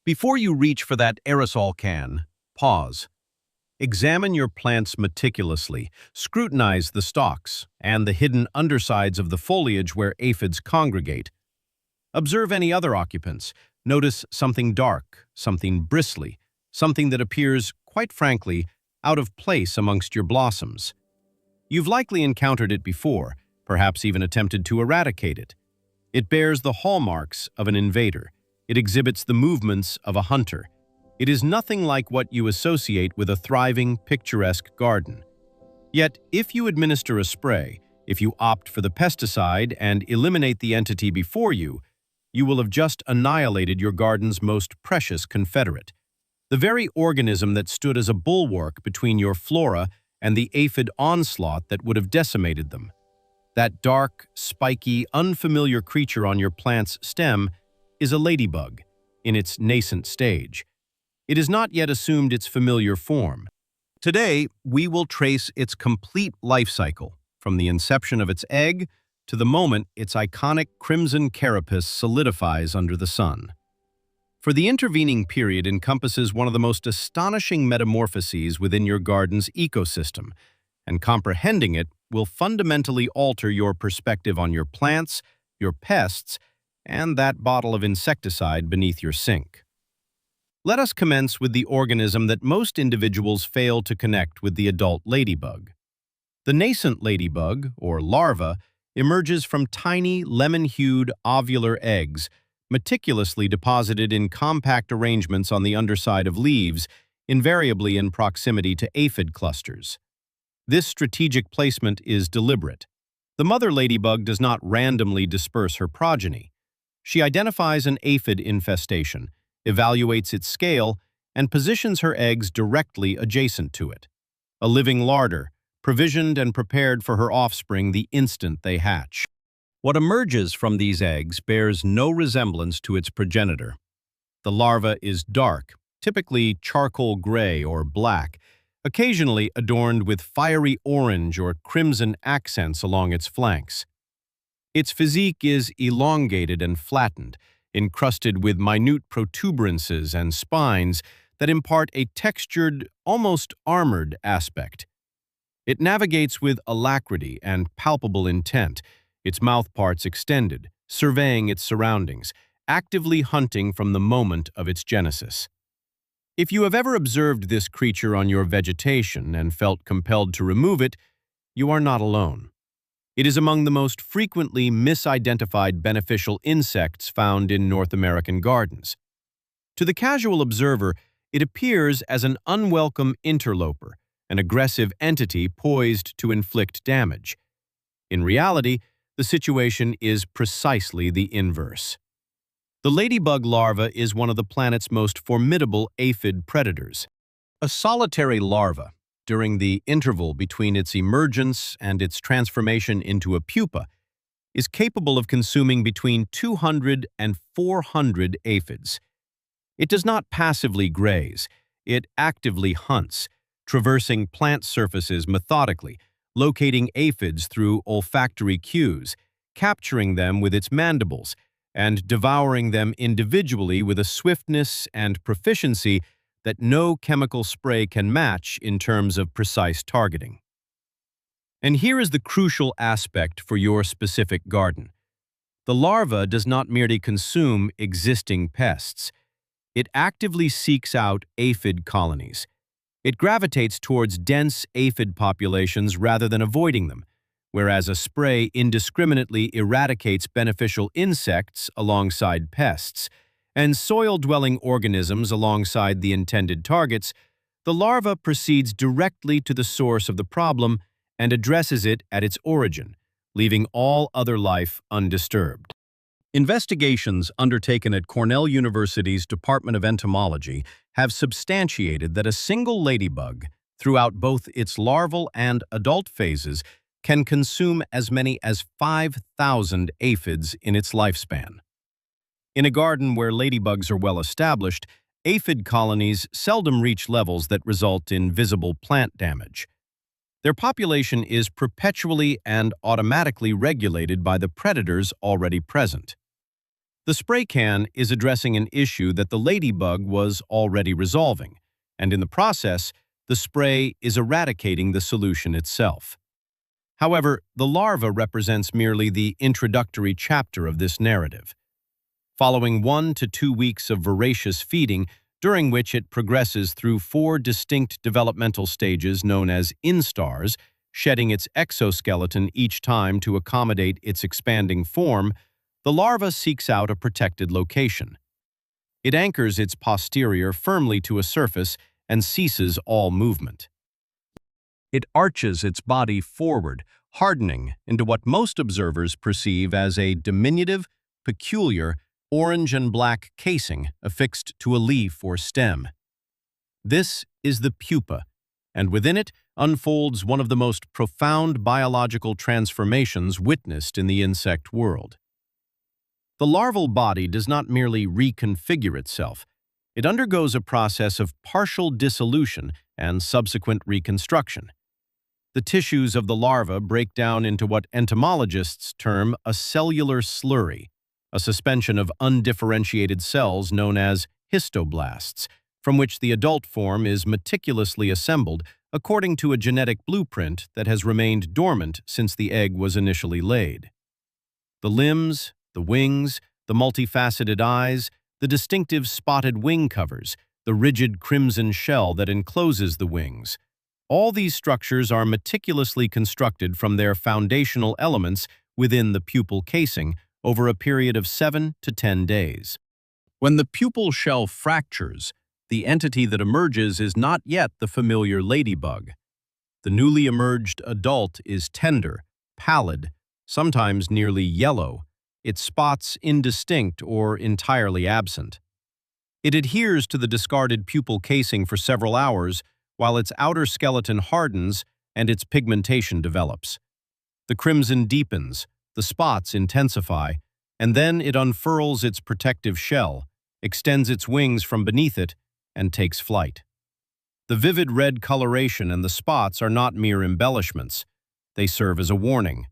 Before you reach for that aerosol can, pause. Examine your plants meticulously. Scrutinize the stalks and the hidden undersides of the foliage where aphids congregate. Observe any other occupants. Notice something dark, something bristly, something that appears, quite frankly, out of place amongst your blossoms. You've likely encountered it before, perhaps even attempted to eradicate it. It bears the hallmarks of an invader. It exhibits the movements of a hunter. It is nothing like what you associate with a thriving, picturesque garden. Yet, if you administer a spray, if you opt for the pesticide and eliminate the entity before you, you will have just annihilated your garden's most precious confederate. The very organism that stood as a bulwark between your flora and the aphid onslaught that would have decimated them. That dark, spiky, unfamiliar creature on your plant's stem is a ladybug, in its nascent stage. It has not yet assumed its familiar form. Today, we will trace its complete life cycle, from the inception of its egg to the moment its iconic crimson carapace solidifies under the sun. For the intervening period encompasses one of the most astonishing metamorphoses within your garden's ecosystem, and comprehending it will fundamentally alter your perspective on your plants, your pests, and that bottle of insecticide beneath your sink. Let us commence with the organism that most individuals fail to connect with the adult ladybug. The nascent ladybug, or larva, emerges from tiny, lemon-hued ovular eggs, meticulously deposited in compact arrangements on the underside of leaves, invariably in proximity to aphid clusters. This strategic placement is deliberate. The mother ladybug does not randomly disperse her progeny. She identifies an aphid infestation, evaluates its scale, and positions her eggs directly adjacent to it. A living larder, provisioned and prepared for her offspring the instant they hatch. What emerges from these eggs bears no resemblance to its progenitor. The larva is dark, typically charcoal gray or black, occasionally adorned with fiery orange or crimson accents along its flanks. Its physique is elongated and flattened, encrusted with minute protuberances and spines that impart a textured, almost armored aspect. It navigates with alacrity and palpable intent, its mouthparts extended, surveying its surroundings, actively hunting from the moment of its genesis. If you have ever observed this creature on your vegetation and felt compelled to remove it, you are not alone. It is among the most frequently misidentified beneficial insects found in North American gardens. To the casual observer, it appears as an unwelcome interloper, an aggressive entity poised to inflict damage. In reality, the situation is precisely the inverse. The ladybug larva is one of the planet's most formidable aphid predators. A solitary larva, during the interval between its emergence and its transformation into a pupa, is capable of consuming between 200 and 400 aphids. It does not passively graze, it actively hunts, traversing plant surfaces methodically, locating aphids through olfactory cues, capturing them with its mandibles, and devouring them individually with a swiftness and proficiency that no chemical spray can match in terms of precise targeting. And here is the crucial aspect for your specific garden. The larva does not merely consume existing pests. It actively seeks out aphid colonies. It gravitates towards dense aphid populations rather than avoiding them, whereas a spray indiscriminately eradicates beneficial insects alongside pests, and soil-dwelling organisms alongside the intended targets. The larva proceeds directly to the source of the problem and addresses it at its origin, leaving all other life undisturbed. Investigations undertaken at Cornell University's Department of Entomology have substantiated that a single ladybug, throughout both its larval and adult phases, can consume as many as 5,000 aphids in its lifespan. In a garden where ladybugs are well established, aphid colonies seldom reach levels that result in visible plant damage. Their population is perpetually and automatically regulated by the predators already present. The spray can is addressing an issue that the ladybug was already resolving, and in the process, the spray is eradicating the solution itself. However, the larva represents merely the introductory chapter of this narrative. Following 1 to 2 weeks of voracious feeding, during which it progresses through 4 distinct developmental stages known as instars, shedding its exoskeleton each time to accommodate its expanding form, the larva seeks out a protected location. It anchors its posterior firmly to a surface and ceases all movement. It arches its body forward, hardening into what most observers perceive as a diminutive, peculiar, orange and black casing affixed to a leaf or stem. This is the pupa, and within it unfolds one of the most profound biological transformations witnessed in the insect world. The larval body does not merely reconfigure itself. It undergoes a process of partial dissolution and subsequent reconstruction. The tissues of the larva break down into what entomologists term a cellular slurry, a suspension of undifferentiated cells known as histoblasts, from which the adult form is meticulously assembled according to a genetic blueprint that has remained dormant since the egg was initially laid. The limbs, the wings, the multifaceted eyes, the distinctive spotted wing covers, the rigid crimson shell that encloses the wings. All these structures are meticulously constructed from their foundational elements within the pupal casing over a period of 7 to 10 days. When the pupal shell fractures, the entity that emerges is not yet the familiar ladybug. The newly emerged adult is tender, pallid, sometimes nearly yellow, its spots indistinct or entirely absent. It adheres to the discarded pupal casing for several hours while its outer skeleton hardens and its pigmentation develops. The crimson deepens, the spots intensify, and then it unfurls its protective shell, extends its wings from beneath it, and takes flight. The vivid red coloration and the spots are not mere embellishments. They serve as a warning.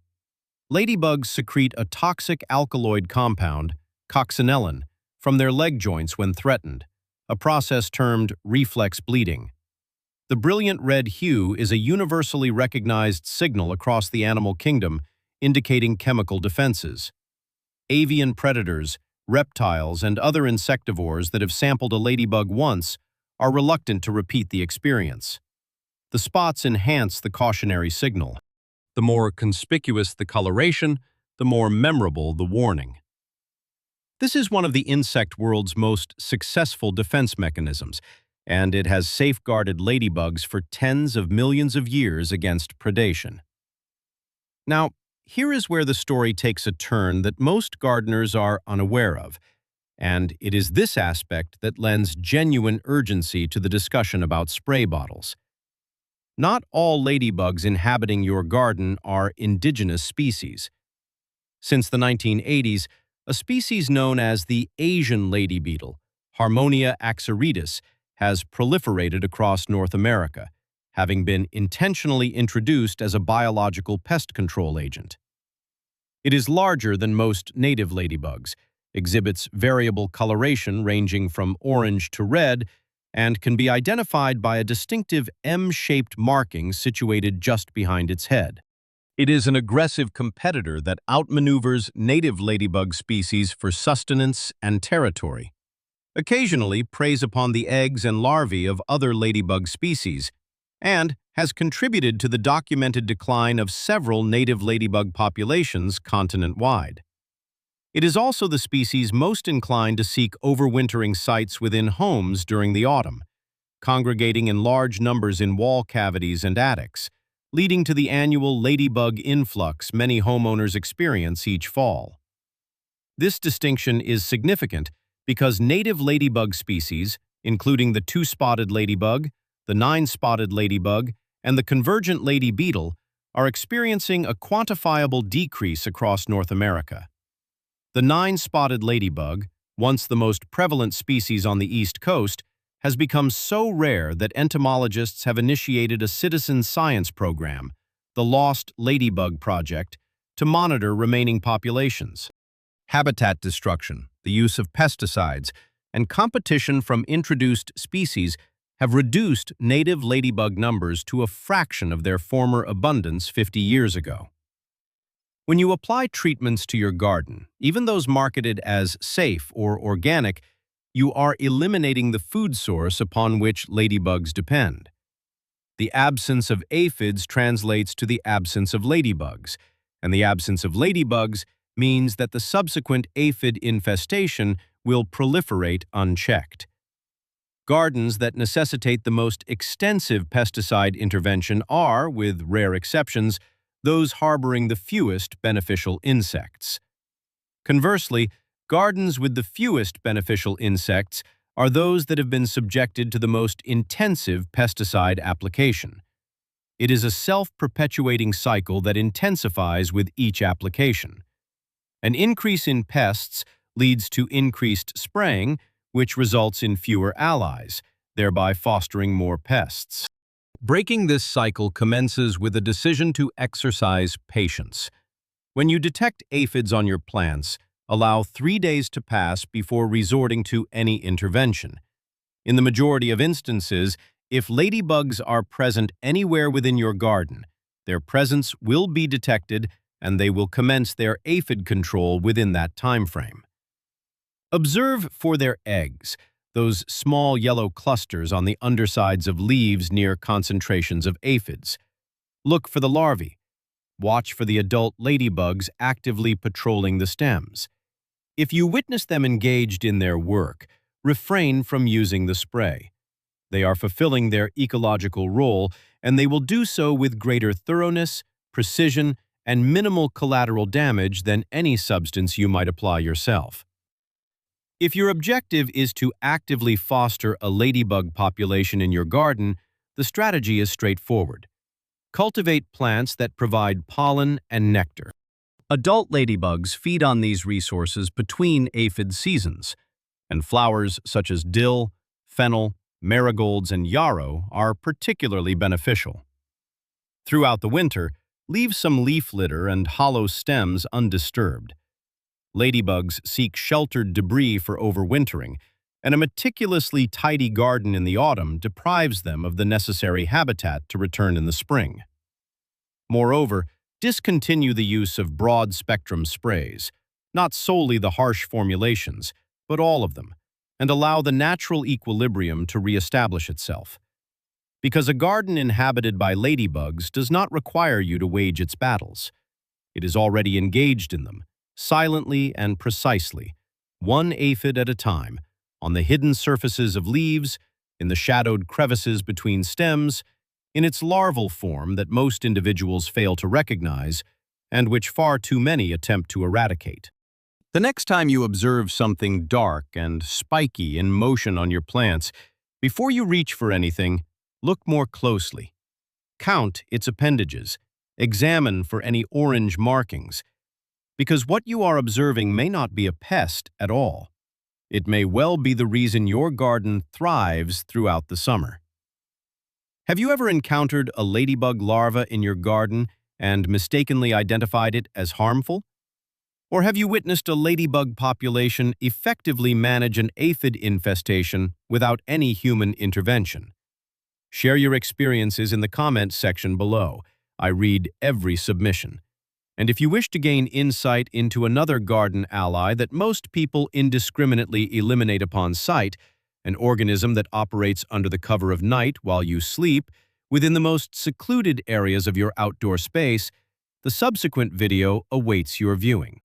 Ladybugs secrete a toxic alkaloid compound, coccinellin, from their leg joints when threatened, a process termed reflex bleeding. The brilliant red hue is a universally recognized signal across the animal kingdom, indicating chemical defenses. Avian predators, reptiles, and other insectivores that have sampled a ladybug once are reluctant to repeat the experience. The spots enhance the cautionary signal. The more conspicuous the coloration, the more memorable the warning. This is one of the insect world's most successful defense mechanisms, and it has safeguarded ladybugs for tens of millions of years against predation. Now, here is where the story takes a turn that most gardeners are unaware of, and it is this aspect that lends genuine urgency to the discussion about spray bottles. Not all ladybugs inhabiting your garden are indigenous species. Since the 1980s, a species known as the Asian lady beetle, Harmonia axaretus, has proliferated across North America, having been intentionally introduced as a biological pest control agent. It is larger than most native ladybugs, exhibits variable coloration ranging from orange to red, and can be identified by a distinctive M-shaped marking situated just behind its head. It is an aggressive competitor that outmaneuvers native ladybug species for sustenance and territory. Occasionally preys upon the eggs and larvae of other ladybug species, and has contributed to the documented decline of several native ladybug populations continent-wide. It is also the species most inclined to seek overwintering sites within homes during the autumn, congregating in large numbers in wall cavities and attics, leading to the annual ladybug influx many homeowners experience each fall. This distinction is significant because native ladybug species, including the two-spotted ladybug, the nine-spotted ladybug, and the convergent lady beetle, are experiencing a quantifiable decrease across North America. The nine-spotted ladybug, once the most prevalent species on the East Coast, has become so rare that entomologists have initiated a citizen science program, the Lost Ladybug Project, to monitor remaining populations. Habitat destruction, the use of pesticides, and competition from introduced species have reduced native ladybug numbers to a fraction of their former abundance 50 years ago. When you apply treatments to your garden, even those marketed as safe or organic, you are eliminating the food source upon which ladybugs depend. The absence of aphids translates to the absence of ladybugs, and the absence of ladybugs means that the subsequent aphid infestation will proliferate unchecked. Gardens that necessitate the most extensive pesticide intervention are, with rare exceptions, those harboring the fewest beneficial insects. Conversely, gardens with the fewest beneficial insects are those that have been subjected to the most intensive pesticide application. It is a self-perpetuating cycle that intensifies with each application. An increase in pests leads to increased spraying, which results in fewer allies, thereby fostering more pests. Breaking this cycle commences with a decision to exercise patience. When you detect aphids on your plants, allow 3 days to pass before resorting to any intervention. In the majority of instances, if ladybugs are present anywhere within your garden, their presence will be detected and they will commence their aphid control within that time frame. Observe for their eggs, those small yellow clusters on the undersides of leaves near concentrations of aphids. Look for the larvae. Watch for the adult ladybugs actively patrolling the stems. If you witness them engaged in their work, refrain from using the spray. They are fulfilling their ecological role, and they will do so with greater thoroughness, precision, and minimal collateral damage than any substance you might apply yourself. If your objective is to actively foster a ladybug population in your garden, the strategy is straightforward. Cultivate plants that provide pollen and nectar. Adult ladybugs feed on these resources between aphid seasons, and flowers such as dill, fennel, marigolds, and yarrow are particularly beneficial. Throughout the winter, leave some leaf litter and hollow stems undisturbed. Ladybugs seek sheltered debris for overwintering, and a meticulously tidy garden in the autumn deprives them of the necessary habitat to return in the spring. Moreover, discontinue the use of broad-spectrum sprays, not solely the harsh formulations, but all of them, and allow the natural equilibrium to reestablish itself. Because a garden inhabited by ladybugs does not require you to wage its battles. It is already engaged in them, silently and precisely, one aphid at a time, on the hidden surfaces of leaves, in the shadowed crevices between stems, in its larval form that most individuals fail to recognize, and which far too many attempt to eradicate. The next time you observe something dark and spiky in motion on your plants, before you reach for anything, look more closely. Count its appendages. Examine for any orange markings, because what you are observing may not be a pest at all. It may well be the reason your garden thrives throughout the summer. Have you ever encountered a ladybug larva in your garden and mistakenly identified it as harmful? Or have you witnessed a ladybug population effectively manage an aphid infestation without any human intervention? Share your experiences in the comments section below. I read every submission. And if you wish to gain insight into another garden ally that most people indiscriminately eliminate upon sight, an organism that operates under the cover of night while you sleep, within the most secluded areas of your outdoor space, the subsequent video awaits your viewing.